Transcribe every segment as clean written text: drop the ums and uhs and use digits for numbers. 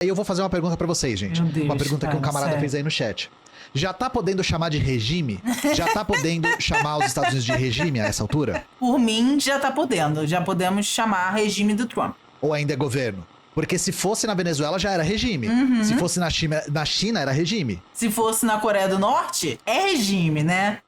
Aí eu vou fazer uma pergunta pra vocês, gente. Meu Deus, Uma pergunta que um camarada sério. fez aí no chat. Já tá podendo chamar de regime? Já tá podendo chamar os Estados Unidos de regime a essa altura? Por mim, já tá podendo. Já podemos chamar regime do Trump. Ou ainda é governo? Porque se fosse na Venezuela já era regime. Se fosse na China era regime. Se fosse na Coreia do Norte, é regime, né?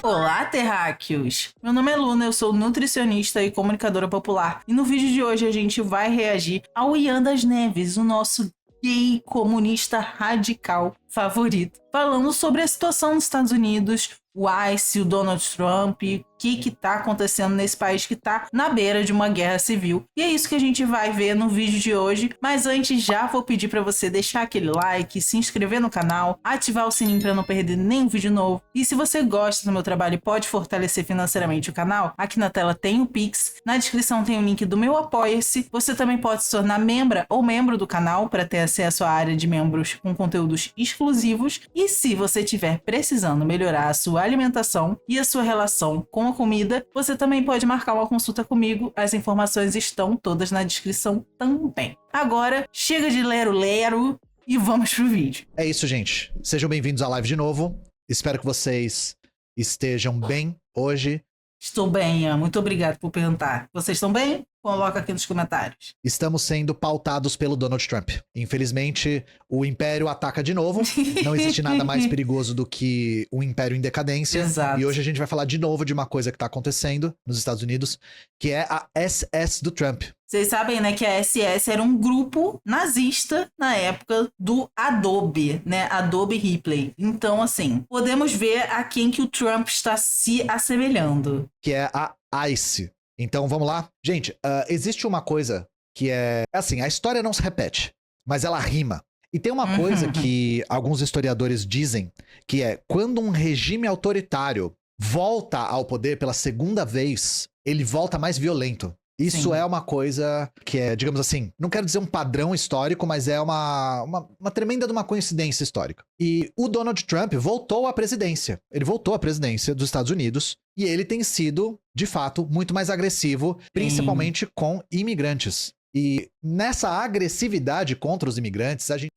Olá, terráqueos! Meu nome é Luna, eu sou nutricionista e comunicadora popular. E no vídeo de hoje a gente vai reagir ao Ian das Neves, o nosso gay comunista radical favorito. Falando sobre a situação nos Estados Unidos, o ICE, o Donald Trump, o que tá acontecendo nesse país que tá na beira de uma guerra civil. E é isso que a gente vai ver no vídeo de hoje. Mas antes, já vou pedir para você deixar aquele like, se inscrever no canal, ativar o sininho para não perder nenhum vídeo novo. E se você gosta do meu trabalho e pode fortalecer financeiramente o canal, aqui na tela tem o Pix, na descrição tem o link do meu Apoia-se. Você também pode se tornar membra ou membro do canal para ter acesso à área de membros com conteúdos exclusivos. E se você estiver precisando melhorar a sua alimentação e a sua relação com a comida, você também pode marcar uma consulta comigo. As informações estão todas na descrição também. Agora, chega de lero-lero e vamos pro vídeo. É isso, gente. Sejam bem-vindos à live de novo. Espero que vocês estejam bem hoje. Estou bem, Ian. Muito obrigado por perguntar. Vocês estão bem? Coloca aqui nos comentários. Estamos sendo pautados pelo Donald Trump. Infelizmente, o Império ataca de novo. Não existe nada mais perigoso do que um Império em decadência. Exato. E hoje a gente vai falar de novo de uma coisa que tá acontecendo nos Estados Unidos, que é a SS do Trump. Vocês sabem, né, que a SS era um grupo nazista na época do Adobe, né? Adobe Ripley. Então, assim, podemos ver a quem que o Trump está se assemelhando. Que é a ICE. Então, vamos lá. Gente, existe uma coisa que é... Assim, a história não se repete, mas ela rima. E tem uma coisa que alguns historiadores dizem, que é quando um regime autoritário volta ao poder pela segunda vez, ele volta mais violento. Isso é uma coisa que é, digamos assim, não quero dizer um padrão histórico, mas é uma tremenda de uma coincidência histórica. E o Donald Trump voltou à presidência. Ele voltou à presidência dos Estados Unidos e ele tem sido, de fato, muito mais agressivo, principalmente com imigrantes. E nessa agressividade contra os imigrantes, a gente...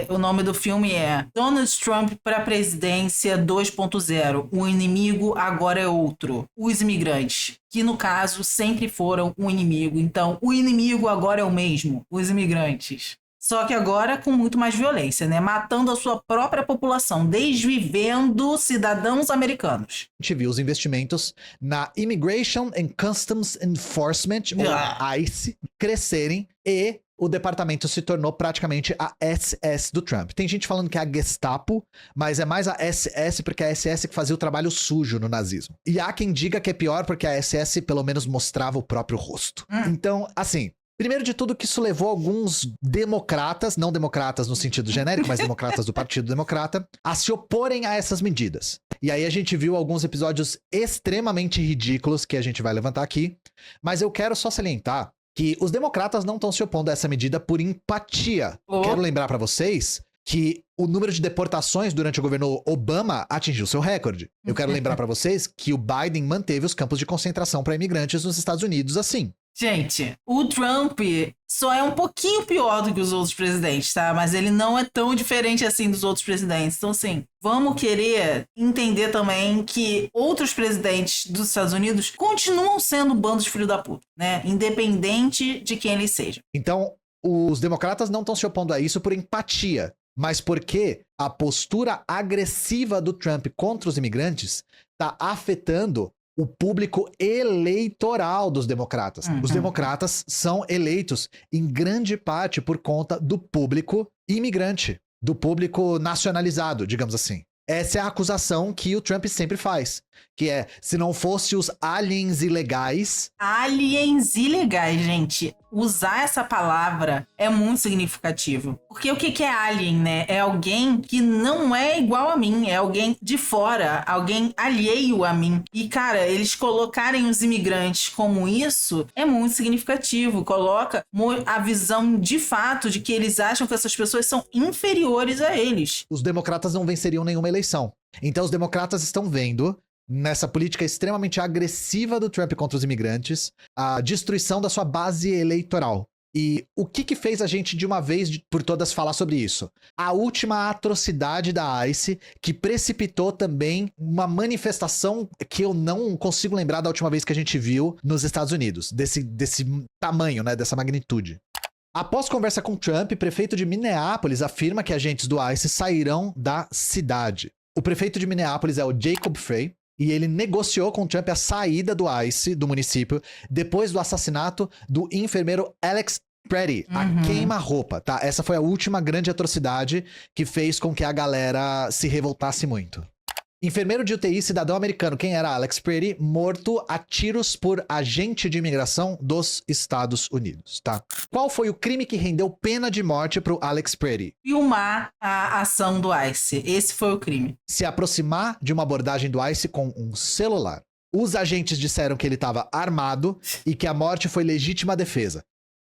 O nome do filme é Donald Trump para a presidência 2.0. O inimigo agora é outro. Os imigrantes, que no caso sempre foram um inimigo. Então, o inimigo agora é o mesmo. Os imigrantes. Só que agora com muito mais violência, né? Matando a sua própria população, desvivendo cidadãos americanos. A gente viu os investimentos na Immigration and Customs Enforcement, ou ICE, crescerem e o departamento se tornou praticamente a SS do Trump. Tem gente falando que é a Gestapo, mas é mais a SS porque é a SS que fazia o trabalho sujo no nazismo. E há quem diga que é pior porque a SS pelo menos mostrava o próprio rosto. Então, assim... Primeiro de tudo que isso levou alguns democratas, não democratas no sentido genérico, mas democratas do Partido Democrata, a se oporem a essas medidas. E aí a gente viu alguns episódios extremamente ridículos que a gente vai levantar aqui, mas eu quero só salientar que os democratas não estão se opondo a essa medida por empatia. Quero lembrar pra vocês que o número de deportações durante o governo Obama atingiu seu recorde. Eu quero lembrar pra vocês que o Biden manteve os campos de concentração para imigrantes nos Estados Unidos assim. Gente, o Trump só é um pouquinho pior do que os outros presidentes, tá? Mas ele não é tão diferente assim dos outros presidentes. Então, assim, vamos querer entender também que outros presidentes dos Estados Unidos continuam sendo bandos de filho da puta, né? Independente de quem eles sejam. Então, os democratas não estão se opondo a isso por empatia, mas porque a postura agressiva do Trump contra os imigrantes está afetando o público eleitoral dos democratas. Os democratas são eleitos em grande parte por conta do público imigrante, do público nacionalizado, digamos assim. Essa é a acusação que o Trump sempre faz, que é, se não fosse os aliens ilegais... Aliens ilegais, gente. Usar essa palavra é muito significativo. Porque o que é alien, né? É alguém que não é igual a mim. É alguém de fora, alguém alheio a mim. E, cara, eles colocarem os imigrantes como isso é muito significativo. Coloca a visão de fato de que eles acham que essas pessoas são inferiores a eles. Os democratas não venceriam nenhuma eleição. Então os democratas estão vendo nessa política extremamente agressiva do Trump contra os imigrantes, a destruição da sua base eleitoral. E o que fez a gente, de uma vez por todas, falar sobre isso? A última atrocidade da ICE, que precipitou também uma manifestação que eu não consigo lembrar da última vez que a gente viu nos Estados Unidos, desse tamanho, né, dessa magnitude. Após conversa com Trump, o prefeito de Minneapolis afirma que agentes do ICE sairão da cidade. O prefeito de Minneapolis é o Jacob Frey, e ele negociou com Trump a saída do ICE, do município, depois do assassinato do enfermeiro Alex Pretty, a queima-roupa, tá? Essa foi a última grande atrocidade que fez com que a galera se revoltasse muito. Enfermeiro de UTI, cidadão americano, quem era Alex Pretty, morto a tiros por agente de imigração dos Estados Unidos, tá? Qual foi o crime que rendeu pena de morte pro Alex Pretty? Filmar a ação do ICE. Esse foi o crime. Se aproximar de uma abordagem do ICE com um celular. Os agentes disseram que ele estava armado e que a morte foi legítima defesa.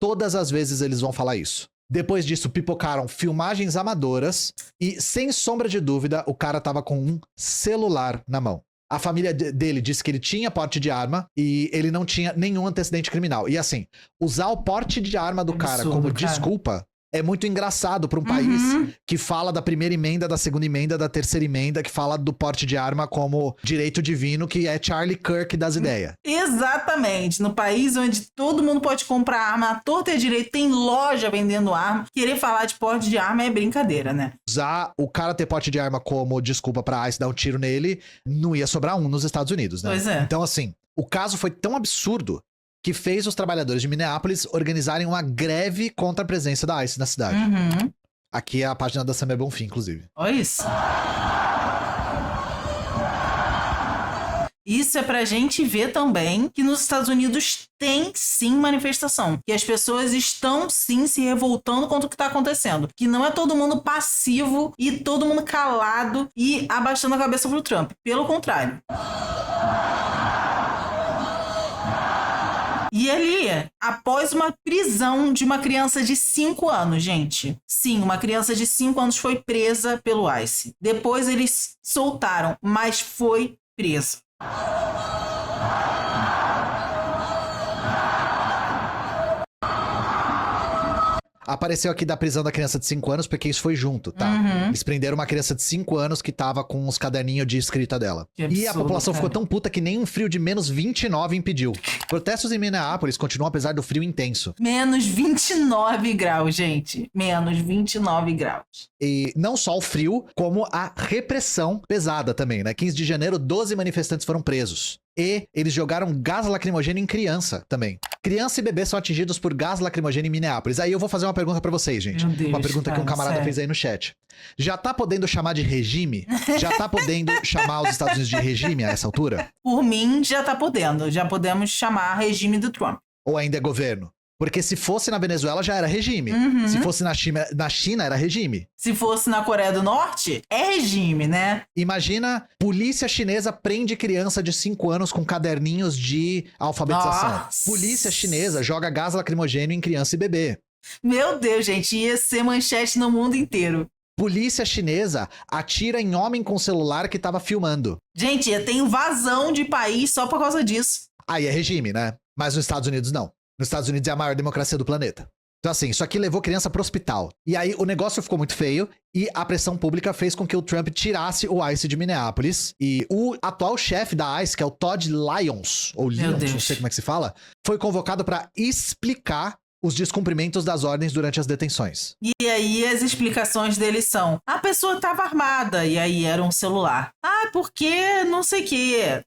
Todas as vezes eles vão falar isso. Depois disso, pipocaram filmagens amadoras e, sem sombra de dúvida, o cara tava com um celular na mão. A família dele disse que ele tinha porte de arma e ele não tinha nenhum antecedente criminal. E assim, usar o porte de arma do cara como desculpa é muito engraçado para um país que fala da primeira emenda, da segunda emenda, da terceira emenda, que fala do porte de arma como direito divino, que é Charlie Kirk das ideias. Exatamente. No país onde todo mundo pode comprar arma, à torta e à direita, tem loja vendendo arma. Querer falar de porte de arma é brincadeira, né? Usar o cara ter porte de arma como desculpa pra ICE dar um tiro nele, não ia sobrar um nos Estados Unidos, né? Pois é. Então, assim, o caso foi tão absurdo que fez os trabalhadores de Minneapolis organizarem uma greve contra a presença da ICE na cidade. Aqui é a página da Samia Bonfim, inclusive. Olha isso. Isso é pra gente ver também que nos Estados Unidos tem sim manifestação. Que as pessoas estão sim se revoltando contra o que tá acontecendo. Que não é todo mundo passivo e todo mundo calado e abaixando a cabeça pro Trump. Pelo contrário. E ali, após uma prisão de uma criança de 5 anos, gente. Sim, uma criança de 5 anos foi presa pelo ICE. Depois eles soltaram, mas foi presa. Apareceu aqui da prisão da criança de 5 anos, porque isso foi junto, tá? Eles prenderam uma criança de 5 anos que tava com os caderninhos de escrita dela. Absurdo, e a população cara. ficou tão puta que nem um frio de menos 29 impediu. Protestos em Minneapolis continuam apesar do frio intenso. Menos 29 graus, gente. Menos 29 graus. E não só o frio, como a repressão pesada também, né? 15 de janeiro, 12 manifestantes foram presos. E eles jogaram gás lacrimogêneo em criança também. Criança e bebê são atingidos por gás lacrimogêneo em Minneapolis. Aí eu vou fazer uma pergunta pra vocês, gente. Meu Deus, uma pergunta que um camarada sério. fez aí no chat. Já tá podendo chamar de regime? Já tá podendo chamar os Estados Unidos de regime a essa altura? Por mim, já tá podendo. Já podemos chamar regime do Trump. Ou ainda é governo? Porque se fosse na Venezuela já era regime. Se fosse na China era regime. Se fosse na Coreia do Norte, é regime, né? Imagina, polícia chinesa prende criança de 5 anos com caderninhos de alfabetização. Nossa. Polícia chinesa joga gás lacrimogêneo em criança e bebê. Meu Deus, gente, ia ser manchete no mundo inteiro. Polícia chinesa atira em homem com celular que tava filmando. Gente, tem invasão de país só por causa disso. Aí é regime, né? Mas nos Estados Unidos não. Nos Estados Unidos é a maior democracia do planeta. Então assim, isso aqui levou criança pro hospital. E aí o negócio ficou muito feio e a pressão pública fez com que o Trump tirasse o ICE de Minneapolis. E o atual chefe da ICE, que é o Todd Lyons, ou Lyons, não sei como é que se fala, foi convocado para explicar os descumprimentos das ordens durante as detenções. E aí as explicações dele são: a pessoa estava armada e aí era um celular. Ah, porque não sei o quê.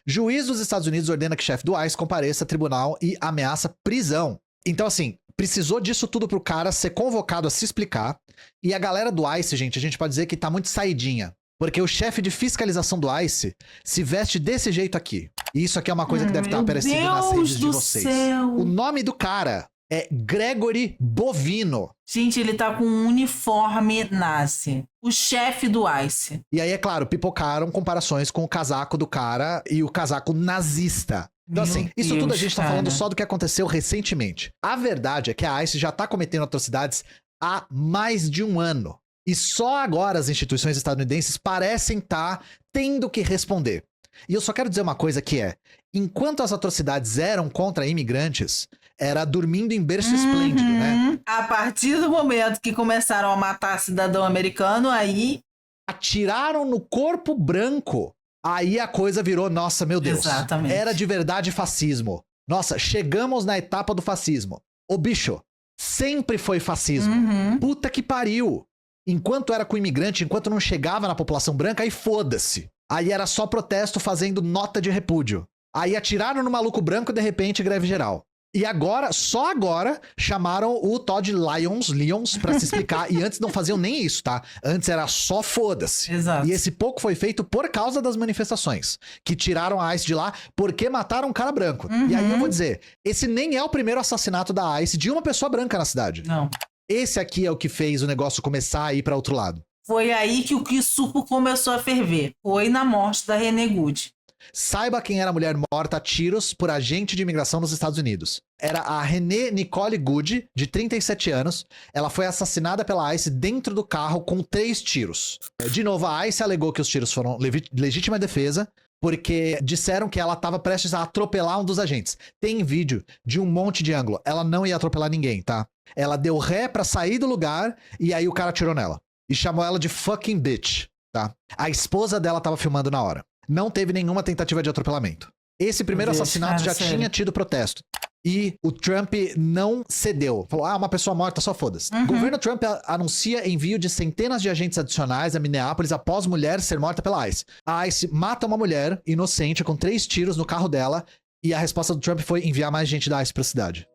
Juiz dos Estados Unidos ordena que chefe do ICE compareça a tribunal e ameaça prisão. Então, assim, precisou disso tudo pro cara ser convocado a se explicar. E a galera do ICE, gente, a gente pode dizer que tá muito saidinha. Porque o chefe de fiscalização do ICE se veste desse jeito aqui. E isso aqui é uma coisa que deve estar aparecendo nas redes de vocês. Céu. O nome do cara é Gregory Bovino. Gente, ele tá com um uniforme nazi. O chefe do ICE. E aí, é claro, pipocaram comparações com o casaco do cara e o casaco nazista. Então, Meu assim, isso Deus, tudo a gente tá cara. falando só do que aconteceu recentemente. A verdade é que a ICE já tá cometendo atrocidades há mais de um ano. E só agora as instituições estadunidenses parecem estar tendo que responder. E eu só quero dizer uma coisa que enquanto as atrocidades eram contra imigrantes, era dormindo em berço esplêndido, né? A partir do momento que começaram a matar cidadão americano, aí... Atiraram no corpo branco. Aí a coisa virou, nossa, meu Deus. Exatamente. Era de verdade fascismo. Nossa, chegamos na etapa do fascismo. Ô, bicho, sempre foi fascismo. Puta que pariu. Enquanto era com imigrante, enquanto não chegava na população branca, aí foda-se. Aí era só protesto fazendo nota de repúdio. Aí atiraram no maluco branco e de repente greve geral. E agora, só agora, chamaram o Todd Lyons pra se explicar. E antes não faziam nem isso, tá? Antes era só foda-se. Exato. E esse pouco foi feito por causa das manifestações. Que tiraram a ICE de lá porque mataram um cara branco. E aí eu vou dizer, esse nem é o primeiro assassinato da ICE de uma pessoa branca na cidade. Não. Esse aqui é o que fez o negócio começar a ir pra outro lado. Foi aí que o suco começou a ferver. Foi na morte da Renee Good. Saiba quem era a mulher morta a tiros por agente de imigração nos Estados Unidos. Era a Renee Nicole Good, de 37 anos. Ela foi assassinada pela ICE dentro do carro com 3 tiros. De novo, a ICE alegou que os tiros foram legítima defesa, porque disseram que ela estava prestes a atropelar um dos agentes. Tem vídeo de um monte de ângulo. Ela não ia atropelar ninguém, tá? Ela deu ré pra sair do lugar e aí o cara atirou nela. E chamou ela de fucking bitch, tá? A esposa dela tava filmando na hora. Não teve nenhuma tentativa de atropelamento. Esse primeiro assassinato já tinha tido protesto. E o Trump não cedeu. Falou, uma pessoa morta, só foda-se. O governo Trump anuncia envio de centenas de agentes adicionais a Minneapolis após mulher ser morta pela ICE. A ICE mata uma mulher inocente com 3 tiros no carro dela e a resposta do Trump foi enviar mais gente da ICE pra cidade.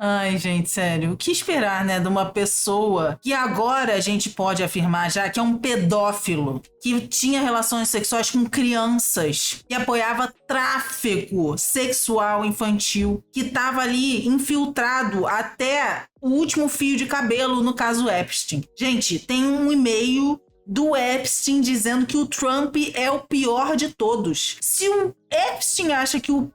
Ai, gente, sério. O que esperar, né, de uma pessoa que agora a gente pode afirmar já que é um pedófilo, que tinha relações sexuais com crianças, que apoiava tráfico sexual infantil, que tava ali infiltrado até o último fio de cabelo no caso Epstein. Gente, tem um e-mail do Epstein dizendo que o Trump é o pior de todos. Se o Epstein acha que o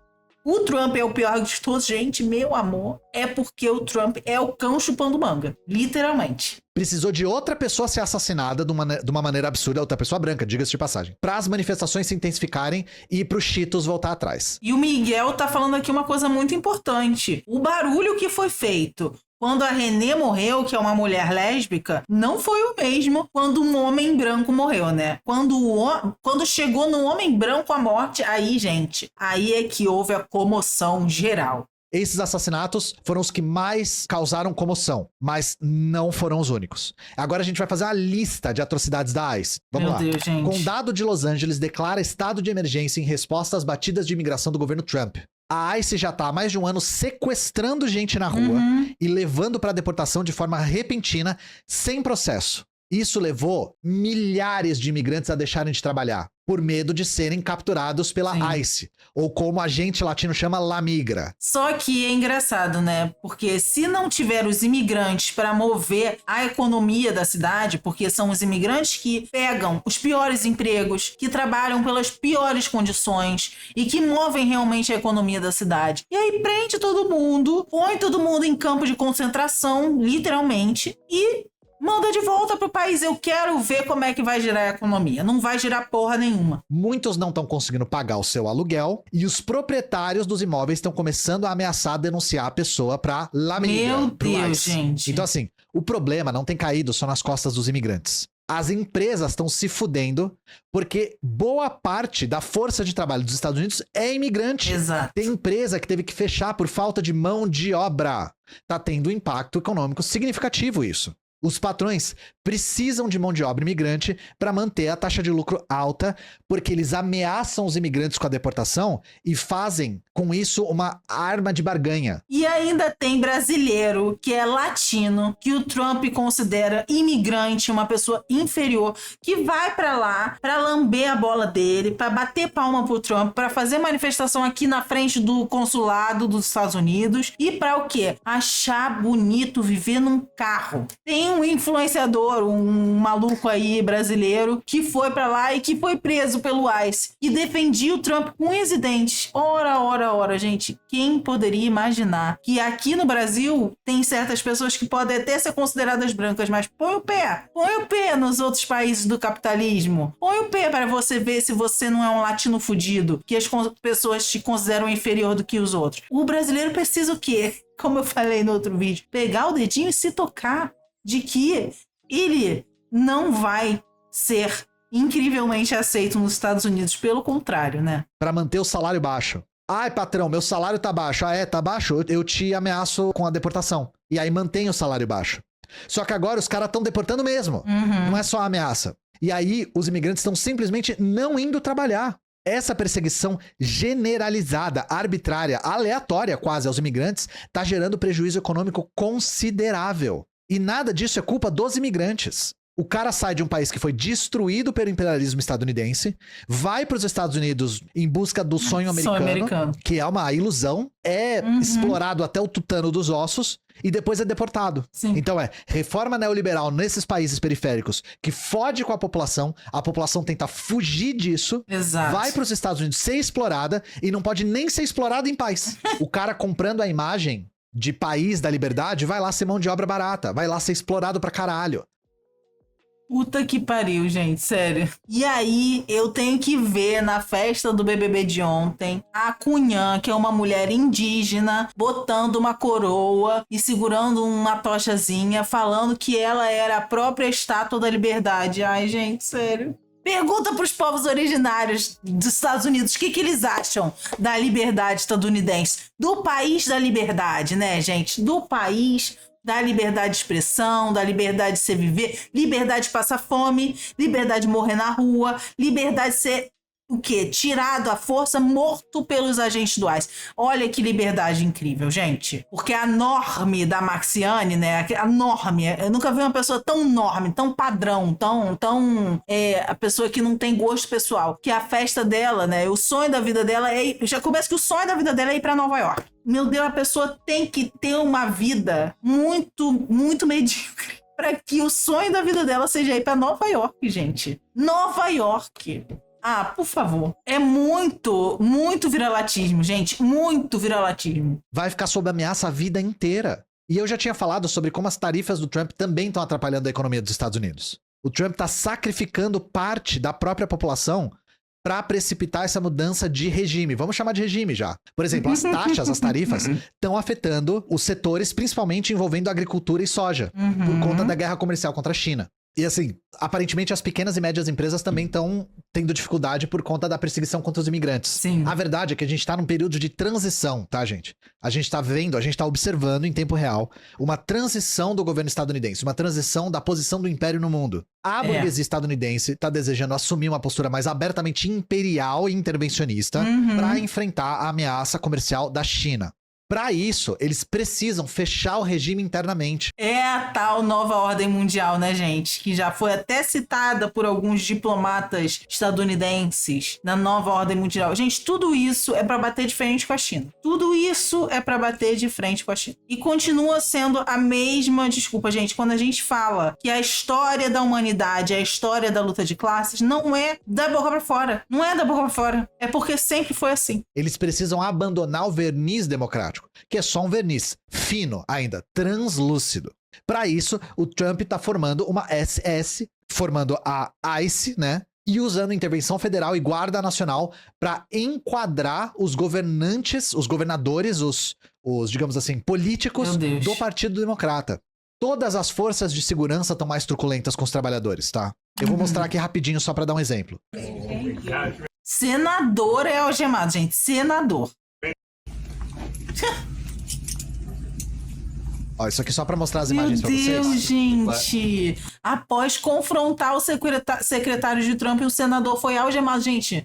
Trump é o pior de todos, gente, meu amor, é porque o Trump é o cão chupando manga, literalmente. Precisou de outra pessoa ser assassinada de uma maneira absurda, outra pessoa branca, diga-se de passagem, para as manifestações se intensificarem e pro Cheetos voltar atrás. E o Miguel tá falando aqui uma coisa muito importante. O barulho que foi feito quando a Renee morreu, que é uma mulher lésbica, não foi o mesmo quando um homem branco morreu, né? Quando chegou no homem branco a morte, aí, gente, aí é que houve a comoção geral. Esses assassinatos foram os que mais causaram comoção, mas não foram os únicos. Agora a gente vai fazer uma lista de atrocidades da ICE. Vamos lá. Meu Deus, gente. Condado de Los Angeles declara estado de emergência em resposta às batidas de imigração do governo Trump. A ICE já tá há mais de um ano sequestrando gente na rua e levando para deportação de forma repentina, sem processo. Isso levou milhares de imigrantes a deixarem de trabalhar, por medo de serem capturados pela ICE, ou como a gente latino chama, La Migra. Só que é engraçado, né? Porque se não tiver os imigrantes para mover a economia da cidade, porque são os imigrantes que pegam os piores empregos, que trabalham pelas piores condições e que movem realmente a economia da cidade. E aí prende todo mundo, põe todo mundo em campo de concentração, literalmente, e manda de volta pro país. Eu quero ver como é que vai girar a economia. Não vai girar porra nenhuma. Muitos não estão conseguindo pagar o seu aluguel e os proprietários dos imóveis estão começando a ameaçar denunciar a pessoa pra La Migra. Meu Deus, gente. Então assim, o problema não tem caído só nas costas dos imigrantes. As empresas estão se fudendo porque boa parte da força de trabalho dos Estados Unidos é imigrante. Exato. Tem empresa que teve que fechar por falta de mão de obra. Tá tendo um impacto econômico significativo isso. Os patrões precisam de mão de obra imigrante para manter a taxa de lucro alta, porque eles ameaçam os imigrantes com a deportação e fazem com isso uma arma de barganha. E ainda tem brasileiro que é latino, que o Trump considera imigrante, uma pessoa inferior, que vai para lá para lamber a bola dele, para bater palma pro Trump, para fazer manifestação aqui na frente do consulado dos Estados Unidos e para o quê? Achar bonito viver num carro. Tem um influenciador, um maluco aí brasileiro que foi pra lá e que foi preso pelo ICE e defendia o Trump com unhas e dentes. Ora, ora, gente, quem poderia imaginar que aqui no Brasil tem certas pessoas que podem até ser consideradas brancas, mas põe o pé nos outros países do capitalismo. Põe o pé para você ver se você não é um latino fudido, que as pessoas te consideram inferior do que os outros. O brasileiro precisa o quê? Como eu falei no outro vídeo, pegar o dedinho e se tocar de que ele não vai ser incrivelmente aceito nos Estados Unidos, pelo contrário, né? Pra manter o salário baixo. Ai, patrão, meu salário tá baixo. Ah, tá baixo? Eu te ameaço com a deportação. E aí mantém o salário baixo. Só que agora os caras estão deportando mesmo. Não é só ameaça. E aí os imigrantes estão simplesmente não indo trabalhar. Essa perseguição generalizada, arbitrária, aleatória quase aos imigrantes, tá gerando prejuízo econômico considerável. E nada disso é culpa dos imigrantes. O cara sai de um país que foi destruído pelo imperialismo estadunidense, vai para os Estados Unidos em busca do sonho americano, que é uma ilusão, é explorado até o tutano dos ossos e depois é deportado. Sim. Então reforma neoliberal nesses países periféricos que fode com a população tenta fugir disso, Exato. Vai para os Estados Unidos ser explorada e não pode nem ser explorada em paz. O cara comprando a imagem de país da liberdade vai lá ser mão de obra barata, vai lá ser explorado pra caralho. Puta que pariu, gente, sério. E aí, eu tenho que ver na festa do BBB de ontem a Cunhã, que é uma mulher indígena, botando uma coroa e segurando uma tochazinha, falando que ela era a própria estátua da liberdade. Ai, gente, sério. Pergunta pros povos originários dos Estados Unidos o que eles acham da liberdade estadunidense. Do país da liberdade, né, gente? Do país da liberdade de expressão, da liberdade de se viver, liberdade de passar fome, liberdade de morrer na rua, liberdade de ser o quê? Tirado à força, morto pelos agentes do ICE. Olha que liberdade incrível, gente. Porque a norme da Maxiane, né? A norme, eu nunca vi uma pessoa tão norme, tão padrão, a pessoa que não tem gosto pessoal. Que a festa dela, né? O sonho da vida dela já começa que o sonho da vida dela é ir pra Nova York. Meu Deus, a pessoa tem que ter uma vida muito, muito medíocre para que o sonho da vida dela seja ir pra Nova York, gente. Nova York. Ah, por favor. É muito, muito viralatismo, gente. Muito viralatismo. Vai ficar sob ameaça a vida inteira. E eu já tinha falado sobre como as tarifas do Trump também estão atrapalhando a economia dos Estados Unidos. O Trump está sacrificando parte da própria população para precipitar essa mudança de regime. Vamos chamar de regime já. Por exemplo, as taxas, as tarifas, estão afetando os setores, principalmente envolvendo agricultura e soja, por conta da guerra comercial contra a China. E assim, aparentemente as pequenas e médias empresas também estão tendo dificuldade por conta da perseguição contra os imigrantes. Sim. A verdade é que a gente tá num período de transição, tá, gente? A gente tá vendo, a gente tá observando em tempo real uma transição do governo estadunidense, uma transição da posição do império no mundo. A burguesia estadunidense tá desejando assumir uma postura mais abertamente imperial e intervencionista para enfrentar a ameaça comercial da China. Para isso, eles precisam fechar o regime internamente. É a tal nova ordem mundial, né, gente? Que já foi até citada por alguns diplomatas estadunidenses na nova ordem mundial. Gente, tudo isso é para bater de frente com a China. Tudo isso é para bater de frente com a China. E continua sendo a mesma desculpa, gente. Quando a gente fala que a história da humanidade, a história da luta de classes, não é da boca para fora. Não é da boca para fora. É porque sempre foi assim. Eles precisam abandonar o verniz democrático, que é só um verniz fino ainda, translúcido. Para isso, o Trump tá formando uma SS, formando a ICE, né? E usando intervenção federal e guarda nacional para enquadrar os governantes, os governadores, os digamos assim, políticos do Partido Democrata. Todas as forças de segurança estão mais truculentas com os trabalhadores, tá? Eu vou mostrar aqui rapidinho só para dar um exemplo. Senador é algemado, gente. Senador. Ó, isso aqui só pra mostrar as imagens pra vocês. Meu Deus, gente. Após confrontar o secretário de Trump, o senador foi algemado, gente.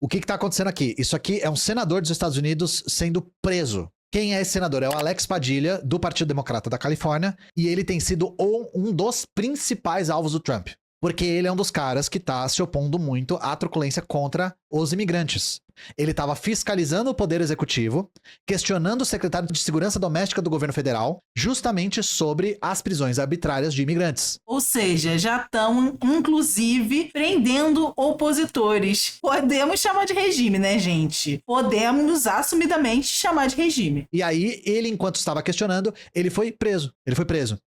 O que tá acontecendo aqui? Isso aqui é um senador dos Estados Unidos sendo preso. Quem é esse senador? É o Alex Padilha, do Partido Democrata da Califórnia, e ele tem sido um dos principais alvos do Trump. Porque ele é um dos caras que tá se opondo muito à truculência contra os imigrantes. Ele estava fiscalizando o Poder Executivo, questionando o secretário de Segurança Doméstica do governo federal, justamente sobre as prisões arbitrárias de imigrantes. Ou seja, já estão, inclusive, prendendo opositores. Podemos chamar de regime, né, gente? Podemos assumidamente chamar de regime. E aí, ele, enquanto estava questionando, ele foi preso.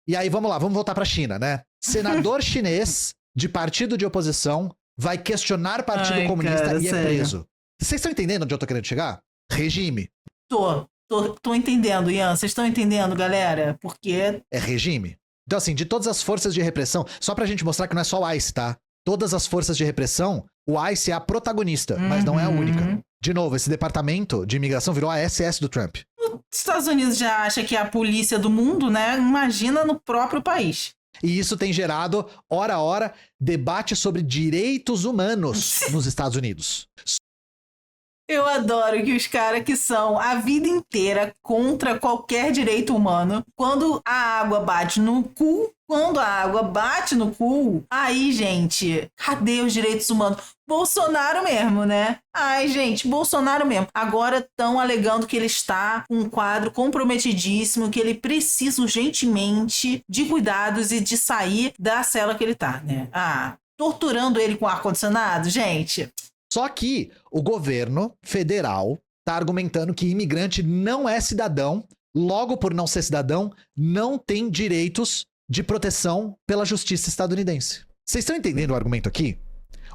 E aí, vamos lá, vamos voltar para a China, né? Senador chinês de partido de oposição vai questionar partido comunista cara, e sério. é preso. Vocês estão entendendo onde eu tô querendo chegar? Regime. Tô entendendo, Ian. Vocês estão entendendo, galera? Porque... É regime. Então, assim, de todas as forças de repressão, só pra gente mostrar que não é só o ICE, tá? Todas as forças de repressão, o ICE é a protagonista, mas não é a única. De novo, esse departamento de imigração virou a SS do Trump. Os Estados Unidos já acha que é a polícia do mundo, né? Imagina no próprio país. E isso tem gerado, hora a hora, debate sobre direitos humanos nos Estados Unidos. Eu adoro que os caras que são a vida inteira contra qualquer direito humano, quando a água bate no cu, aí, gente, cadê os direitos humanos? Bolsonaro mesmo, né? Ai, gente, Bolsonaro mesmo. Agora estão alegando que ele está com um quadro comprometidíssimo, que ele precisa urgentemente de cuidados e de sair da cela que ele tá, né? Torturando ele com ar-condicionado, gente... Só que o governo federal tá argumentando que imigrante não é cidadão, logo por não ser cidadão, não tem direitos de proteção pela justiça estadunidense. Vocês estão entendendo o argumento aqui?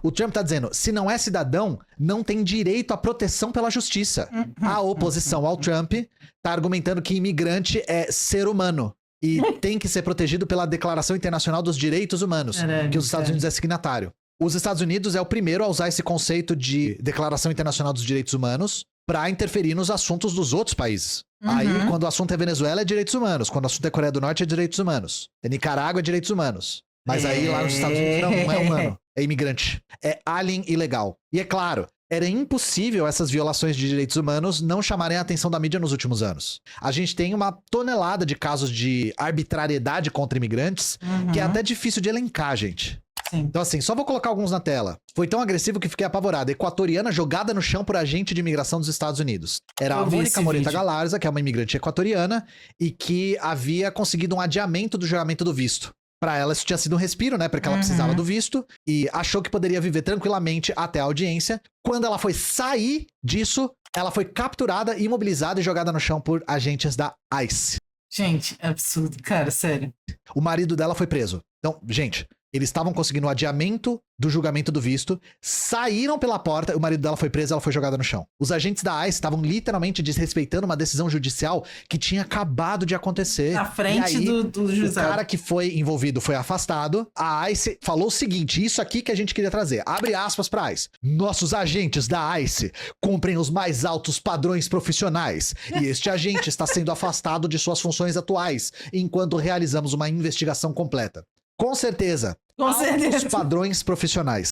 O Trump tá dizendo, se não é cidadão, não tem direito à proteção pela justiça. A oposição ao Trump tá argumentando que imigrante é ser humano e tem que ser protegido pela Declaração Internacional dos Direitos Humanos, que os Estados Unidos é signatário. Os Estados Unidos é o primeiro a usar esse conceito de Declaração Internacional dos Direitos Humanos para interferir nos assuntos dos outros países. Aí, quando o assunto é Venezuela, é direitos humanos. Quando o assunto é Coreia do Norte, é direitos humanos. É Nicarágua, é direitos humanos. Mas aí, lá nos Estados Unidos, não é humano. É imigrante. É alien ilegal. E é claro, era impossível essas violações de direitos humanos não chamarem a atenção da mídia nos últimos anos. A gente tem uma tonelada de casos de arbitrariedade contra imigrantes que é até difícil de elencar, gente. Sim. Então, assim, só vou colocar alguns na tela. Foi tão agressivo que fiquei apavorado. Equatoriana jogada no chão por agente de imigração dos Estados Unidos. Era a Mônica Moreta Galarza, que é uma imigrante equatoriana, e que havia conseguido um adiamento do julgamento do visto. Pra ela, isso tinha sido um respiro, né? Porque ela precisava do visto e achou que poderia viver tranquilamente até a audiência. Quando ela foi sair disso, ela foi capturada, imobilizada e jogada no chão por agentes da ICE. Gente, é absurdo. Cara, sério. O marido dela foi preso. Então, gente... Eles estavam conseguindo o adiamento do julgamento do visto, saíram pela porta, o marido dela foi preso e ela foi jogada no chão. Os agentes da ICE estavam literalmente desrespeitando uma decisão judicial que tinha acabado de acontecer. Na frente aí, do juizado. O cara que foi envolvido foi afastado. A ICE falou o seguinte, isso aqui que a gente queria trazer. Abre aspas pra ICE. Nossos agentes da ICE cumprem os mais altos padrões profissionais e este agente está sendo afastado de suas funções atuais enquanto realizamos uma investigação completa. Com certeza. Altos padrões profissionais.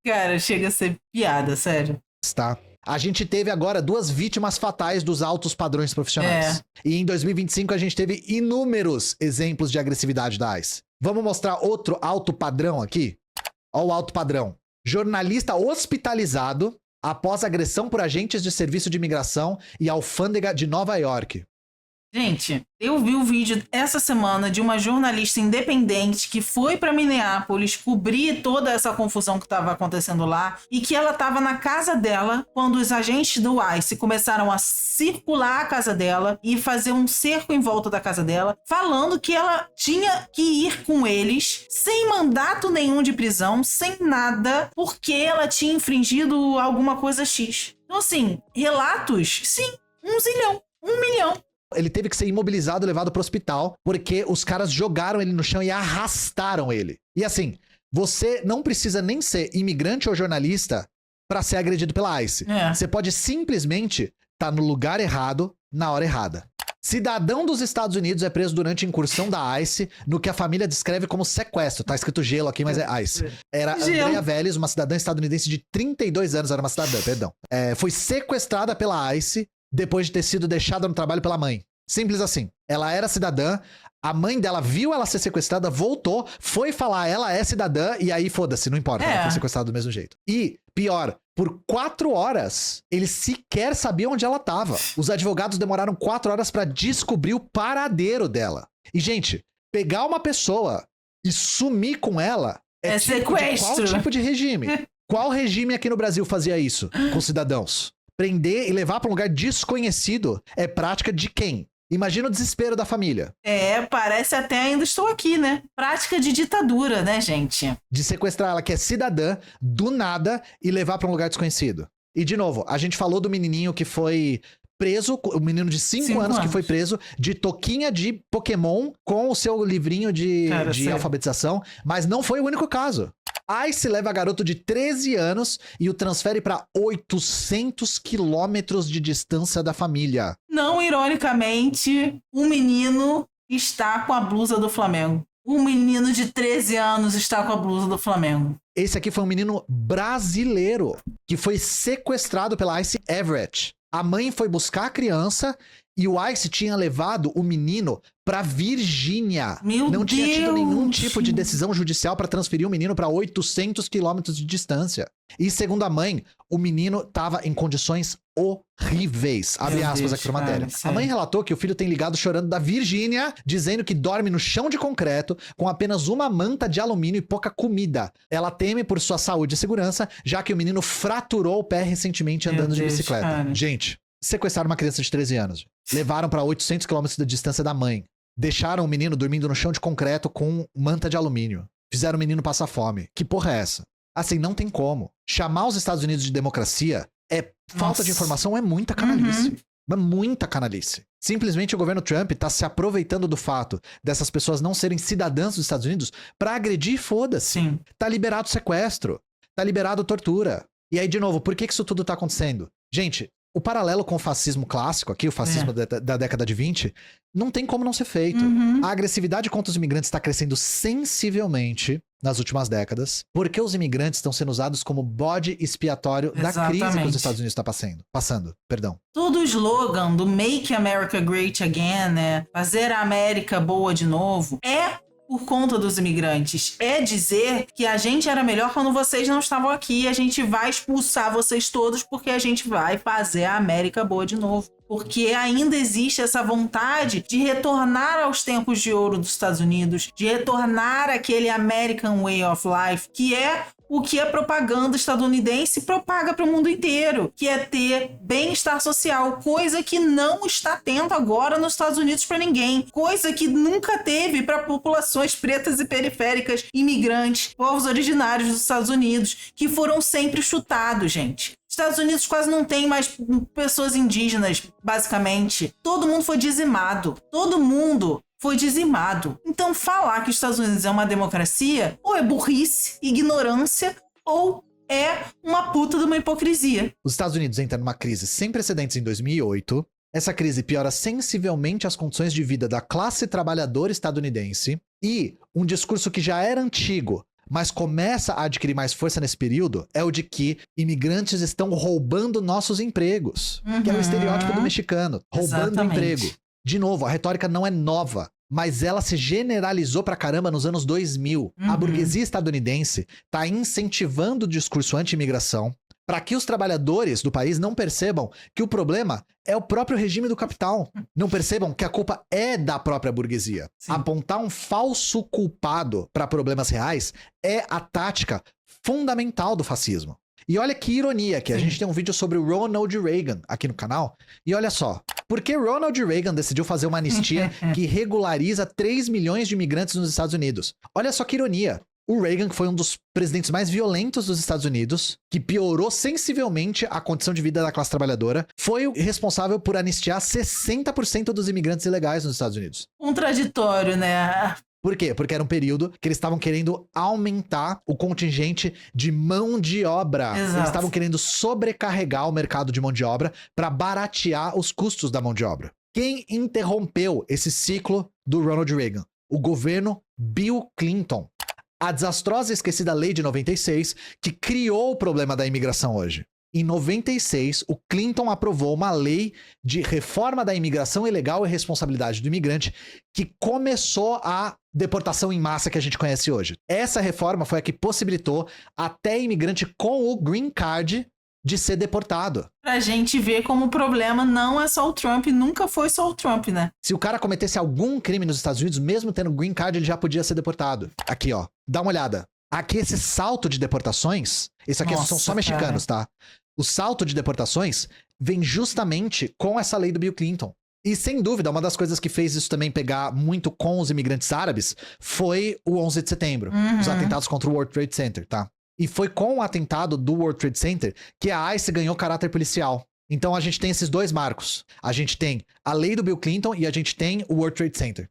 Cara, chega a ser piada, sério. Tá. A gente teve agora 2 vítimas fatais dos altos padrões profissionais. E em 2025 a gente teve inúmeros exemplos de agressividade da ICE. Vamos mostrar outro alto padrão aqui? Olha o alto padrão. Jornalista hospitalizado após agressão por agentes de serviço de imigração e alfândega de Nova York. Gente, eu vi o vídeo essa semana de uma jornalista independente que foi para Minneapolis cobrir toda essa confusão que estava acontecendo lá e que ela estava na casa dela quando os agentes do ICE começaram a circular a casa dela e fazer um cerco em volta da casa dela, falando que ela tinha que ir com eles sem mandato nenhum de prisão, sem nada, porque ela tinha infringido alguma coisa X. Então, assim, relatos, sim, 1 zilhão, 1 milhão. Ele teve que ser imobilizado e levado pro hospital porque os caras jogaram ele no chão e arrastaram ele. E assim, você não precisa nem ser imigrante ou jornalista pra ser agredido pela ICE. Você pode simplesmente estar no lugar errado, na hora errada. Cidadão dos Estados Unidos é preso durante incursão da ICE no que a família descreve como sequestro. Tá escrito gelo aqui, mas é ICE. Era Andrea Vélez, uma cidadã estadunidense de 32 anos, era uma cidadã, perdão. Foi sequestrada pela ICE depois de ter sido deixada no trabalho pela mãe. Simples assim. Ela era cidadã, A mãe dela viu ela ser sequestrada, voltou, foi falar, ela é cidadã, e aí foda-se, não importa, ela foi sequestrada do mesmo jeito. E, pior, por 4 horas, eles sequer sabiam onde ela tava. Os advogados demoraram 4 horas pra descobrir o paradeiro dela. E, gente, pegar uma pessoa e sumir com ela é tipo sequestro. Qual tipo de regime? Qual regime aqui no Brasil fazia isso com cidadãos? Prender e levar pra um lugar desconhecido é prática de quem? Imagina o desespero da família. Parece até ainda estou aqui, né? Prática de ditadura, né, gente? De sequestrar ela, que é cidadã, do nada, e levar pra um lugar desconhecido. E, de novo, a gente falou do menininho que foi preso, o menino de 5 anos que foi preso, de toquinha de Pokémon com o seu livrinho de alfabetização, mas não foi o único caso. ICE leva garoto de 13 anos e o transfere para 800 quilômetros de distância da família. Não ironicamente, um menino está com a blusa do Flamengo. Um menino de 13 anos está com a blusa do Flamengo. Esse aqui foi um menino brasileiro que foi sequestrado pela ICE Everett. A mãe foi buscar a criança e o ICE tinha levado o menino pra Virgínia. Não tinha tido nenhum tipo de decisão judicial pra transferir o menino pra 800 quilômetros de distância. E segundo a mãe, o menino tava em condições horríveis. Abre aspas aqui pra matéria. A mãe relatou que o filho tem ligado chorando da Virgínia, dizendo que dorme no chão de concreto com apenas uma manta de alumínio e pouca comida. Ela teme por sua saúde e segurança, já que o menino fraturou o pé recentemente andando de bicicleta. Gente, sequestraram uma criança de 13 anos. Levaram pra 800 quilômetros da distância da mãe. Deixaram o menino dormindo no chão de concreto com manta de alumínio. Fizeram o menino passar fome. Que porra é essa? Assim, não tem como. Chamar os Estados Unidos de democracia é falta de informação, é muita canalice. É muita canalice. Simplesmente o governo Trump tá se aproveitando do fato dessas pessoas não serem cidadãs dos Estados Unidos pra agredir, foda-se. Tá liberado sequestro. Tá liberado tortura. E aí, de novo, por que isso tudo tá acontecendo? Gente, o paralelo com o fascismo clássico aqui, o fascismo da década de 20, não tem como não ser feito. A agressividade contra os imigrantes está crescendo sensivelmente nas últimas décadas, porque os imigrantes estão sendo usados como bode expiatório da crise que os Estados Unidos estão passando. Todo o slogan do Make America Great Again, né? Fazer a América boa de novo, é por conta dos imigrantes. É dizer que a gente era melhor quando vocês não estavam aqui. A gente vai expulsar vocês todos porque a gente vai fazer a América boa de novo. Porque ainda existe essa vontade de retornar aos tempos de ouro dos Estados Unidos, de retornar àquele American Way of Life, que é o que a propaganda estadunidense propaga para o mundo inteiro, que é ter bem-estar social, coisa que não está tendo agora nos Estados Unidos para ninguém, coisa que nunca teve para populações pretas e periféricas, imigrantes, povos originários dos Estados Unidos, que foram sempre chutados, gente. Estados Unidos quase não tem mais pessoas indígenas, basicamente. Todo mundo foi dizimado. Todo mundo foi dizimado. Então falar que os Estados Unidos é uma democracia ou é burrice, ignorância ou é uma puta de uma hipocrisia. Os Estados Unidos entram numa crise sem precedentes em 2008. Essa crise piora sensivelmente as condições de vida da classe trabalhadora estadunidense. E um discurso que já era antigo, mas começa a adquirir mais força nesse período, é o de que imigrantes estão roubando nossos empregos. Que é o estereótipo do mexicano, roubando emprego. De novo, a retórica não é nova, mas ela se generalizou pra caramba nos anos 2000. A burguesia estadunidense tá incentivando o discurso anti-imigração para que os trabalhadores do país não percebam que o problema é o próprio regime do capital. Não percebam que a culpa é da própria burguesia. Apontar um falso culpado para problemas reais é a tática fundamental do fascismo. E olha que ironia, que a gente tem um vídeo sobre o Ronald Reagan aqui no canal. E olha só, por que Ronald Reagan decidiu fazer uma anistia que regulariza 3 milhões de imigrantes nos Estados Unidos? Olha só que ironia. O Reagan, que foi um dos presidentes mais violentos dos Estados Unidos, que piorou sensivelmente a condição de vida da classe trabalhadora, foi o responsável por anistiar 60% dos imigrantes ilegais nos Estados Unidos. Contraditório, né? Por quê? Porque era um período que eles estavam querendo aumentar o contingente de mão de obra. Exato. Eles estavam querendo sobrecarregar o mercado de mão de obra para baratear os custos da mão de obra. Quem interrompeu esse ciclo do Ronald Reagan? O governo Bill Clinton. A desastrosa e esquecida lei de 96, que criou o problema da imigração hoje. Em 96, o Clinton aprovou uma lei de reforma da imigração ilegal e responsabilidade do imigrante que começou a deportação em massa que a gente conhece hoje. Essa reforma foi a que possibilitou até imigrante com o green card de ser deportado. Pra gente ver como o problema não é só o Trump, nunca foi só o Trump, né? Se o cara cometesse algum crime nos Estados Unidos, mesmo tendo green card, ele já podia ser deportado. Aqui, ó, dá uma olhada. Aqui esse salto de deportações, isso aqui são só mexicanos, tá? O salto de deportações vem justamente com essa lei do Bill Clinton. E sem dúvida, uma das coisas que fez isso também pegar muito com os imigrantes árabes foi o 11 de setembro, os atentados contra o World Trade Center, tá? E foi com o atentado do World Trade Center que a ICE ganhou caráter policial. Então a gente tem esses dois marcos. A gente tem a lei do Bill Clinton e a gente tem o World Trade Center.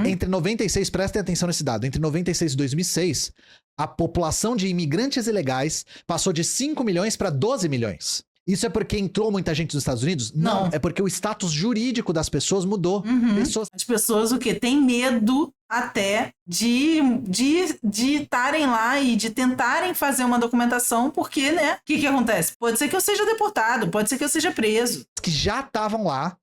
Entre 96, prestem atenção nesse dado, entre 96 e 2006, a população de imigrantes ilegais passou de 5 milhões para 12 milhões. Isso é porque entrou muita gente dos Estados Unidos? Não. É porque o status jurídico das pessoas mudou. As pessoas o quê? Têm medo até de estarem lá e de tentarem fazer uma documentação, porque, né? O que acontece? Pode ser que eu seja deportado, pode ser que eu seja preso. Que já estavam lá,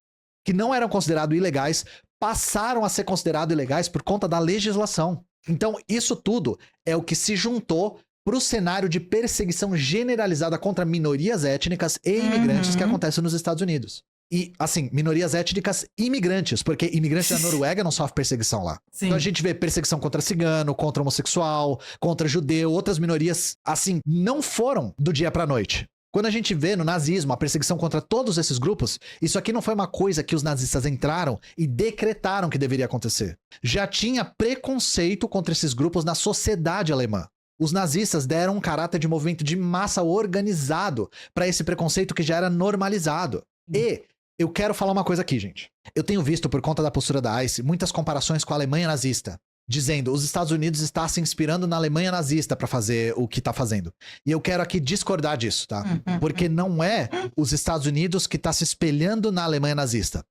que não eram considerados ilegais, passaram a ser considerados ilegais por conta da legislação. Então, isso tudo é o que se juntou para o cenário de perseguição generalizada contra minorias étnicas e imigrantes que acontece nos Estados Unidos. E, assim, minorias étnicas e imigrantes, porque imigrante da Noruega não sofre perseguição lá. Sim. Então a gente vê perseguição contra cigano, contra homossexual, contra judeu, outras minorias, assim, não foram do dia pra noite. Quando a gente vê no nazismo a perseguição contra todos esses grupos, isso aqui não foi uma coisa que os nazistas entraram e decretaram que deveria acontecer. Já tinha preconceito contra esses grupos na sociedade alemã. Os nazistas deram um caráter de movimento de massa organizado para esse preconceito que já era normalizado. E eu quero falar uma coisa aqui, gente. Eu tenho visto, por conta da postura da ICE, muitas comparações com a Alemanha nazista, dizendo os Estados Unidos está se inspirando na Alemanha nazista para fazer o que está fazendo. E eu quero aqui discordar disso, tá? Porque não é os Estados Unidos que está se espelhando na Alemanha nazista.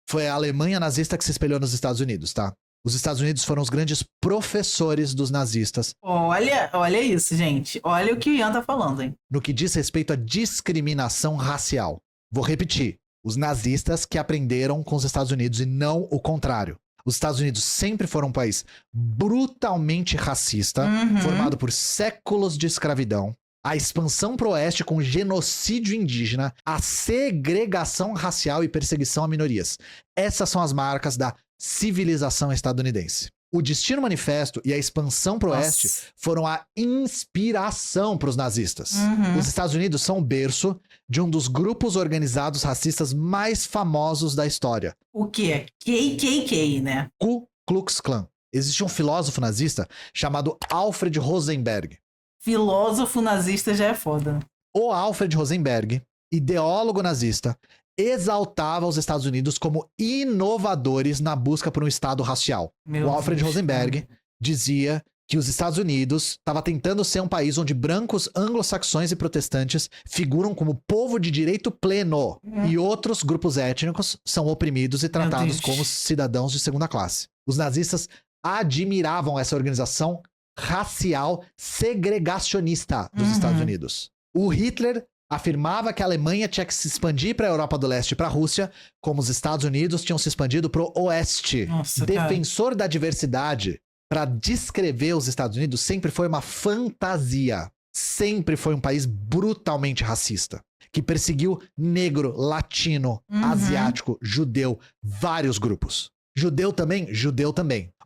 Foi a Alemanha nazista que se espelhou nos Estados Unidos, tá? Os Estados Unidos foram os grandes professores dos nazistas. Olha isso, gente. Olha o que o Ian tá falando, hein? No que diz respeito à discriminação racial. Vou repetir. Os nazistas que aprenderam com os Estados Unidos e não o contrário. Os Estados Unidos sempre foram um país brutalmente racista, formado por séculos de escravidão, a expansão pro oeste com genocídio indígena, a segregação racial e perseguição a minorias. Essas são as marcas da civilização estadunidense. O Destino Manifesto e a expansão pro oeste foram a inspiração para os nazistas. Os Estados Unidos são o berço de um dos grupos organizados racistas mais famosos da história. O quê? KKK, né? Ku Klux Klan. Existe um filósofo nazista chamado Alfred Rosenberg. Filósofo nazista já é foda. O Alfred Rosenberg, ideólogo nazista, exaltava os Estados Unidos como inovadores na busca por um Estado racial. O Alfred Rosenberg dizia que os Estados Unidos estava tentando ser um país onde brancos, anglo-saxões e protestantes figuram como povo de direito pleno e outros grupos étnicos são oprimidos e tratados como cidadãos de segunda classe. Os nazistas admiravam essa organização racial segregacionista dos Estados Unidos. O Hitler afirmava que a Alemanha tinha que se expandir para a Europa do Leste e para a Rússia, como os Estados Unidos tinham se expandido para o Oeste. Defensor da diversidade, para descrever os Estados Unidos, sempre foi uma fantasia. Sempre foi um país brutalmente racista, que perseguiu negro, latino, asiático, judeu, vários grupos. Judeu também.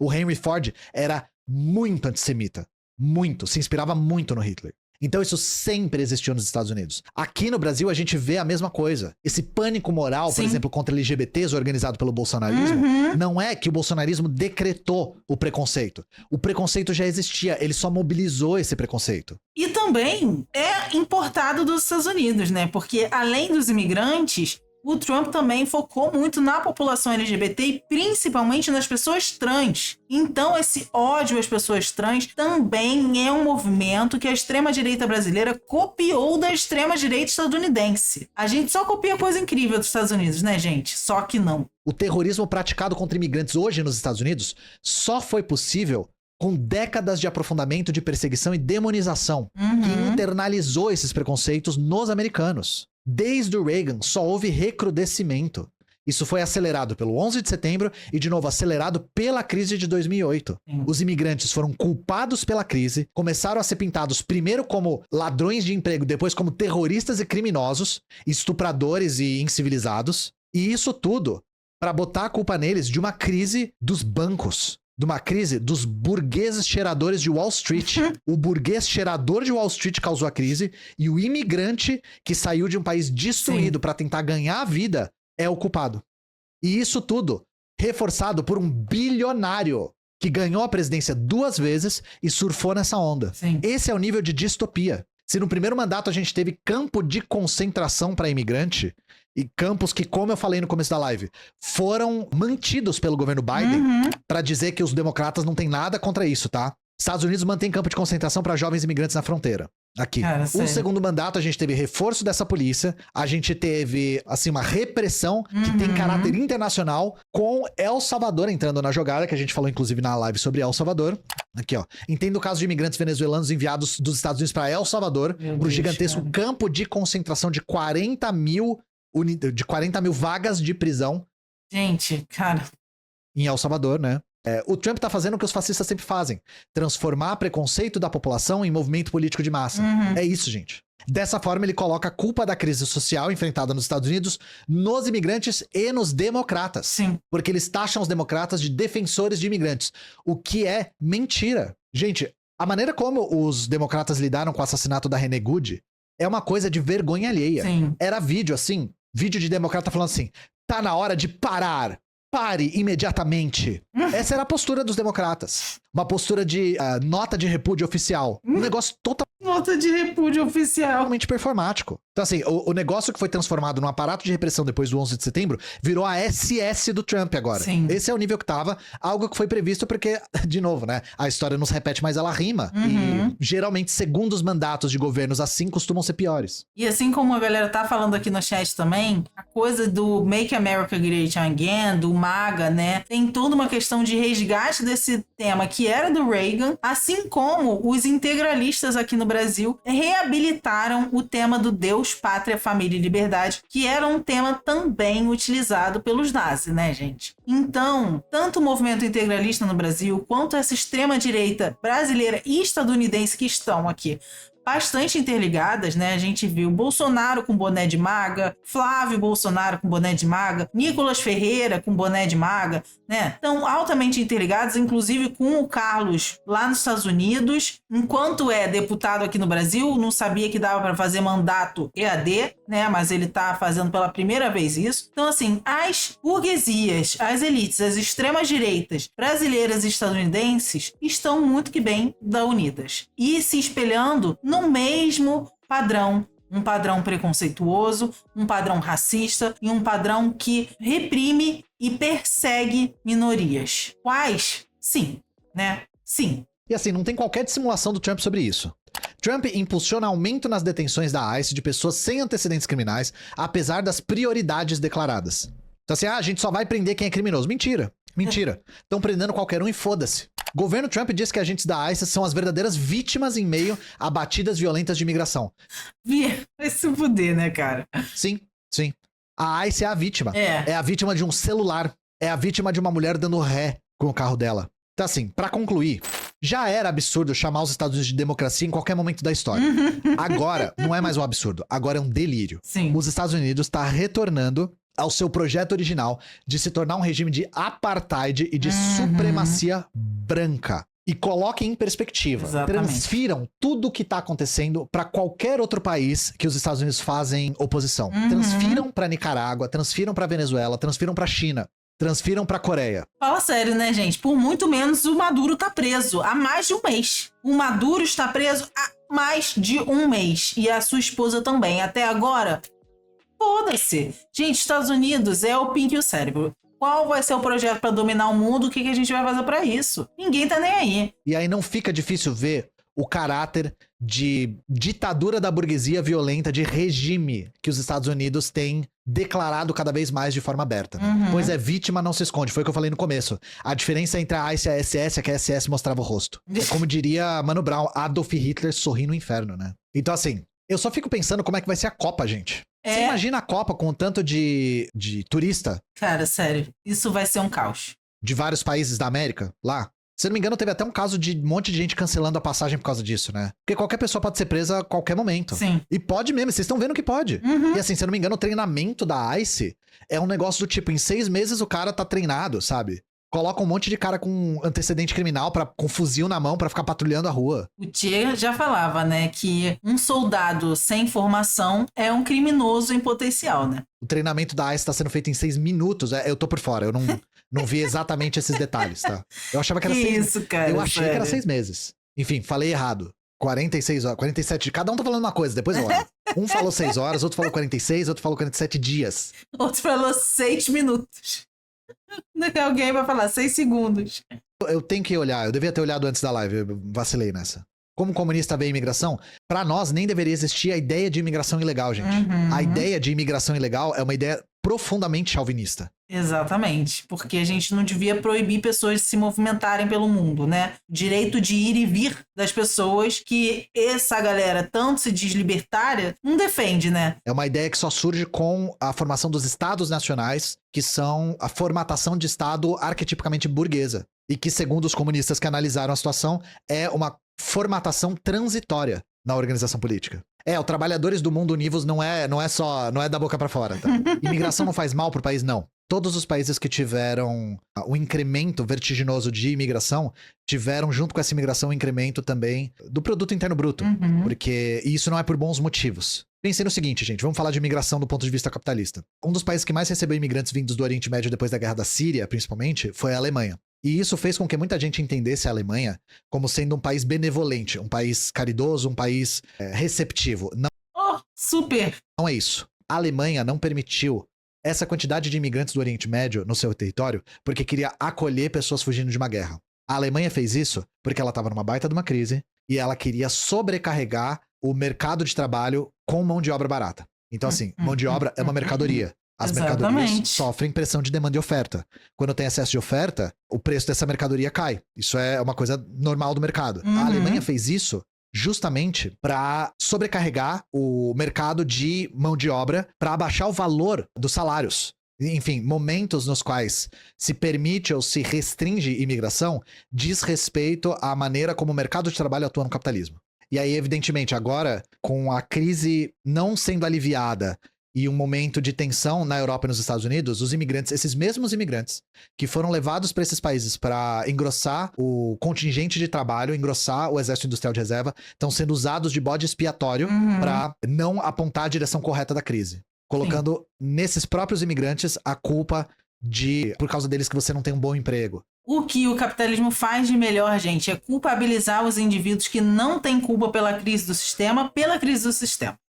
O Henry Ford era muito antissemita. Muito. Se inspirava muito no Hitler. Então isso sempre existiu nos Estados Unidos. Aqui no Brasil a gente vê a mesma coisa. Esse pânico moral, por exemplo, contra LGBTs organizado pelo bolsonarismo, não é que o bolsonarismo decretou o preconceito. O preconceito já existia, ele só mobilizou esse preconceito. E também é importado dos Estados Unidos, né? Porque além dos imigrantes, o Trump também focou muito na população LGBT e principalmente nas pessoas trans. Então esse ódio às pessoas trans também é um movimento que a extrema-direita brasileira copiou da extrema-direita estadunidense. A gente só copia coisa incrível dos Estados Unidos, né, gente? Só que não. O terrorismo praticado contra imigrantes hoje nos Estados Unidos só foi possível com décadas de aprofundamento de perseguição e demonização, que internalizou esses preconceitos nos americanos. Desde o Reagan, só houve recrudescimento. Isso foi acelerado pelo 11 de setembro e, de novo, acelerado pela crise de 2008. Os imigrantes foram culpados pela crise, começaram a ser pintados primeiro como ladrões de emprego, depois como terroristas e criminosos, estupradores e incivilizados. E isso tudo para botar a culpa neles de uma crise dos bancos. De uma crise dos burgueses cheiradores de Wall Street. O burguês cheirador de Wall Street causou a crise e o imigrante que saiu de um país destruído para tentar ganhar a vida é o culpado. E isso tudo reforçado por um bilionário que ganhou a presidência 2 vezes e surfou nessa onda. Sim. Esse é o nível de distopia. Se no primeiro mandato a gente teve campo de concentração para imigrante, e campos que, como eu falei no começo da live, foram mantidos pelo governo Biden para dizer que os democratas não têm nada contra isso, tá? Estados Unidos mantém campo de concentração para jovens imigrantes na fronteira. Aqui. Cara, o segundo mandato, a gente teve reforço dessa polícia, a gente teve, assim, uma repressão que tem caráter internacional, com El Salvador entrando na jogada, que a gente falou, inclusive, na live sobre El Salvador. Aqui, ó. Entendo o caso de imigrantes venezuelanos enviados dos Estados Unidos para El Salvador, pro gigantesco campo de concentração de 40 mil vagas de prisão. Gente, cara. Em El Salvador, né? O Trump tá fazendo o que os fascistas sempre fazem. Transformar preconceito da população em movimento político de massa. É isso, gente. Dessa forma, ele coloca a culpa da crise social enfrentada nos Estados Unidos nos imigrantes e nos democratas. Sim. Porque eles taxam os democratas de defensores de imigrantes. O que é mentira. Gente, a maneira como os democratas lidaram com o assassinato da Renee Good é uma coisa de vergonha alheia. Sim. Era vídeo de democrata falando assim, tá na hora de parar. Pare imediatamente. Essa era a postura dos democratas. Uma postura de nota de repúdio oficial. Um negócio totalmente Nota de repúdio oficial. performático. Então, assim, o negócio que foi transformado num aparato de repressão depois do 11 de setembro virou a SS do Trump agora. Sim. Esse é o nível que tava. Algo que foi previsto porque, de novo, né? A história não se repete, mas ela rima. E geralmente, segundos mandatos de governos assim costumam ser piores. E assim como a galera tá falando aqui no chat também, a coisa do Make America Great Again, do MAGA, né? Tem toda uma questão de resgate desse tema que era do Reagan, assim como os integralistas aqui no Brasil reabilitaram o tema do Deus, Pátria, Família e Liberdade, que era um tema também utilizado pelos nazis, né, gente? Então, tanto o movimento integralista no Brasil, quanto essa extrema-direita brasileira e estadunidense que estão aqui bastante interligadas, né? A gente viu Bolsonaro com boné de MAGA, Flávio Bolsonaro com boné de MAGA, Nicolas Ferreira com boné de MAGA, né? Estão altamente interligados, inclusive com o Carlos lá nos Estados Unidos, enquanto é deputado aqui no Brasil, não sabia que dava para fazer mandato EAD, né? Mas ele tá fazendo pela primeira vez isso. Então, assim, as burguesias, as elites, as extremas direitas brasileiras e estadunidenses estão muito que bem unidas e se espelhando no mesmo padrão, um padrão preconceituoso, um padrão racista e um padrão que reprime e persegue minorias. Quais? Sim, né? Sim. E assim, não tem qualquer dissimulação do Trump sobre isso. Trump impulsiona aumento nas detenções da ICE de pessoas sem antecedentes criminais, apesar das prioridades declaradas. Então assim, a gente só vai prender quem é criminoso. Mentira. Mentira. Estão prendendo qualquer um e foda-se. Governo Trump diz que agentes da ICE são as verdadeiras vítimas em meio a batidas violentas de imigração. Vai se fuder, né, cara? Sim, sim. A ICE é a vítima. É a vítima de um celular. É a vítima de uma mulher dando ré com o carro dela. Então assim, pra concluir, já era absurdo chamar os Estados Unidos de democracia em qualquer momento da história. Agora, não é mais um absurdo. Agora é um delírio. Sim. Os Estados Unidos tá retornando ao seu projeto original de se tornar um regime de apartheid e de supremacia branca. E coloquem em perspectiva. Exatamente. Transfiram tudo o que tá acontecendo para qualquer outro país que os Estados Unidos fazem oposição. Transfiram para Nicarágua, transfiram para Venezuela, transfiram para China, transfiram para Coreia. Fala sério, né, gente? Por muito menos o Maduro tá preso há mais de um mês. O Maduro está preso há mais de um mês. E a sua esposa também. Até agora... Foda-se. Gente, Estados Unidos é o pink e o cérebro. Qual vai ser o projeto para dominar o mundo? O que a gente vai fazer para isso? Ninguém tá nem aí. E aí não fica difícil ver o caráter de ditadura da burguesia violenta, de regime que os Estados Unidos têm declarado cada vez mais de forma aberta. Pois é, vítima não se esconde, foi o que eu falei no começo. A diferença entre a ICE e a SS é que a SS mostrava o rosto. É como diria Mano Brown, Adolf Hitler sorri no inferno, né? Então assim, eu só fico pensando como é que vai ser a Copa, gente. Você imagina a Copa com o tanto de turista? Cara, sério, isso vai ser um caos. De vários países da América, lá. Se eu não me engano, teve até um caso de um monte de gente cancelando a passagem por causa disso, né? Porque qualquer pessoa pode ser presa a qualquer momento. Sim. E pode mesmo, vocês estão vendo que pode. E assim, se eu não me engano, o treinamento da ICE é um negócio do tipo, em 6 meses o cara tá treinado, sabe? Coloca um monte de cara com antecedente criminal, com fuzil na mão pra ficar patrulhando a rua. O Che já falava, né, que um soldado sem formação é um criminoso em potencial, né? O treinamento da ICE tá sendo feito em 6 minutos. Eu tô por fora, eu não vi exatamente esses detalles, tá? Eu achava que era 6 meses. Isso, cara. Eu achei que era 6 meses. Enfim, falei errado. 46 horas, 47. Cada um tá falando uma coisa, depois eu olho. Um falou 6 horas, outro falou 46, outro falou 47 dias. Outro falou 6 minutos. Alguém vai falar 6 segundos. Eu tenho que olhar, eu devia ter olhado antes da live, eu vacilei nessa. Como comunista vê imigração, pra nós nem deveria existir a ideia de imigração ilegal, gente. A ideia de imigração ilegal é uma ideia profundamente chauvinista. Exatamente, porque a gente não devia proibir pessoas de se movimentarem pelo mundo, né? Direito de ir e vir das pessoas que essa galera tanto se diz libertária não defende, né? É uma ideia que só surge com a formação dos estados nacionais, que são a formatação de estado arquetipicamente burguesa. E que, segundo os comunistas que analisaram a situação, é uma formatação transitória na organização política. Os trabalhadores do mundo univos não é da boca pra fora, tá? Imigração não faz mal pro país, não. Todos os países que tiveram um incremento vertiginoso de imigração, tiveram junto com essa imigração um incremento também do produto interno bruto. Porque isso não é por bons motivos. Pensei no seguinte, gente, vamos falar de imigração do ponto de vista capitalista. Um dos países que mais recebeu imigrantes vindos do Oriente Médio depois da Guerra da Síria, principalmente, foi a Alemanha. E isso fez com que muita gente entendesse a Alemanha como sendo um país benevolente, um país caridoso, um país receptivo. Super! Não é isso. A Alemanha não permitiu essa quantidade de imigrantes do Oriente Médio no seu território porque queria acolher pessoas fugindo de uma guerra. A Alemanha fez isso porque ela estava numa baita de uma crise e ela queria sobrecarregar o mercado de trabalho com mão de obra barata. Então, assim, mão de obra é uma mercadoria. As mercadorias sofrem pressão de demanda e oferta. Quando tem excesso de oferta, o preço dessa mercadoria cai. Isso é uma coisa normal do mercado. A Alemanha fez isso justamente para sobrecarregar o mercado de mão de obra, para abaixar o valor dos salários. Enfim, momentos nos quais se permite ou se restringe imigração diz respeito à maneira como o mercado de trabalho atua no capitalismo. E aí, evidentemente, agora, com a crise não sendo aliviada e um momento de tensão na Europa e nos Estados Unidos, os imigrantes, esses mesmos imigrantes que foram levados para esses países para engrossar o contingente de trabalho, engrossar o exército industrial de reserva, estão sendo usados de bode expiatório para não apontar a direção correta da crise. Colocando nesses próprios imigrantes a culpa por causa deles que você não tem um bom emprego. O que o capitalismo faz de melhor, gente, é culpabilizar os indivíduos que não têm culpa pela crise do sistema.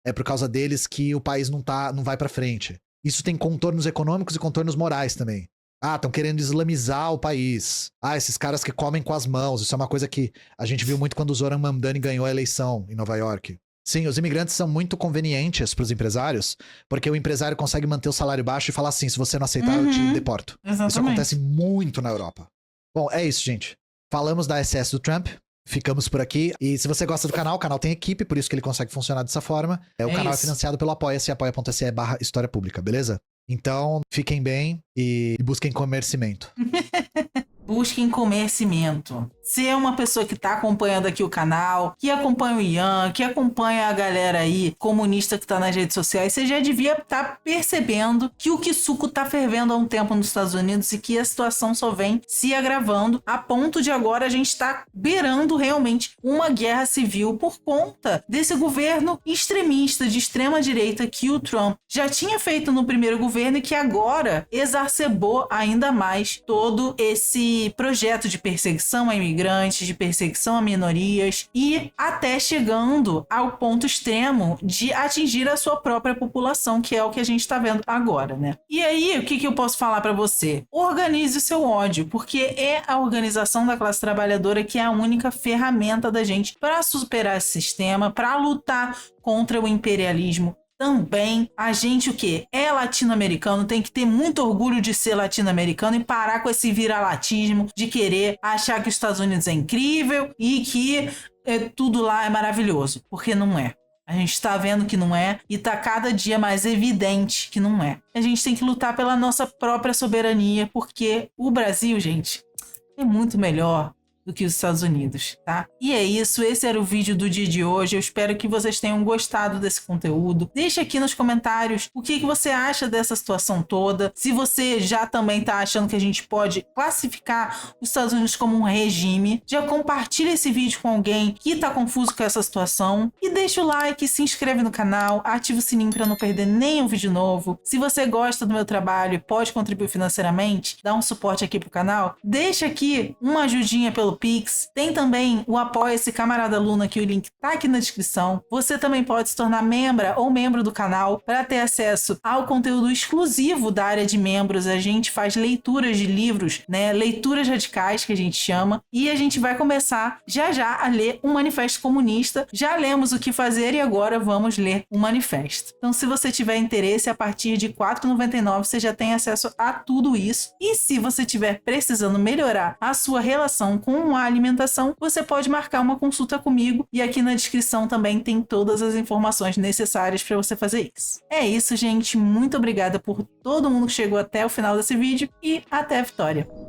É por causa deles que o país não vai pra frente. Isso tem contornos econômicos e contornos morais também. Estão querendo islamizar o país. Esses caras que comem com as mãos. Isso é uma coisa que a gente viu muito quando o Zoran Mamdani ganhou a eleição em Nova York. Sim, os imigrantes são muito convenientes para os empresários, porque o empresário consegue manter o salário baixo e falar assim, se você não aceitar, eu te deporto. Exatamente. Isso acontece muito na Europa. Bom, é isso, gente. Falamos da SS do Trump, ficamos por aqui. E se você gosta do canal, o canal tem equipe, por isso que ele consegue funcionar dessa forma. O canal é financiado pelo Apoia-se, apoia.se/História Pública, beleza? Então, fiquem bem e busquem conhecimento. Busquem conhecimento. Se é uma pessoa que tá acompanhando aqui o canal, que acompanha o Ian, que acompanha a galera aí comunista que tá nas redes sociais, você já devia estar percebendo que o Kisuko tá fervendo há um tempo nos Estados Unidos e que a situação só vem se agravando, a ponto de agora a gente tá beirando realmente uma guerra civil por conta desse governo extremista de extrema direita que o Trump já tinha feito no primeiro governo e que agora exacerbou ainda mais todo esse esse projeto de perseguição a imigrantes, de perseguição a minorias e até chegando ao ponto extremo de atingir a sua própria população, que é o que a gente está vendo agora, né? E aí, o que eu posso falar para você? Organize o seu ódio, porque é a organização da classe trabalhadora que é a única ferramenta da gente para superar esse sistema, para lutar contra o imperialismo. Também, a gente o quê? É latino-americano, tem que ter muito orgulho de ser latino-americano e parar com esse viralatismo de querer achar que os Estados Unidos é incrível e que tudo lá é maravilhoso, porque não é. A gente está vendo que não é e está cada dia mais evidente que não é. A gente tem que lutar pela nossa própria soberania, porque o Brasil, gente, é muito melhor do que os Estados Unidos, tá? E é isso, esse era o vídeo do dia de hoje. Eu espero que vocês tenham gostado desse conteúdo. Deixa aqui nos comentários o que você acha dessa situação toda. Se você já também tá achando que a gente pode classificar os Estados Unidos como um regime, já compartilha esse vídeo com alguém que tá confuso com essa situação. E deixa o like, se inscreve no canal, ativa o sininho para não perder nenhum vídeo novo. Se você gosta do meu trabalho e pode contribuir financeiramente, dá um suporte aqui pro canal, deixa aqui uma ajudinha pelo Pix. Tem também o Apoia-se Camarada Luna, que o link tá aqui na descrição. Você também pode se tornar membra ou membro do canal para ter acesso ao conteúdo exclusivo da área de membros. A gente faz leituras de livros, né? Leituras radicais, que a gente chama. E a gente vai começar já já a ler um manifesto comunista. Já lemos O Que Fazer e agora vamos ler o manifesto. Então, se você tiver interesse, a partir de R$ 4,99 você já tem acesso a tudo isso. E se você estiver precisando melhorar a sua relação com a alimentação, você pode marcar uma consulta comigo e aqui na descrição também tem todas as informações necessárias para você fazer isso. É isso, gente. Muito obrigada por todo mundo que chegou até o final desse vídeo e até a vitória!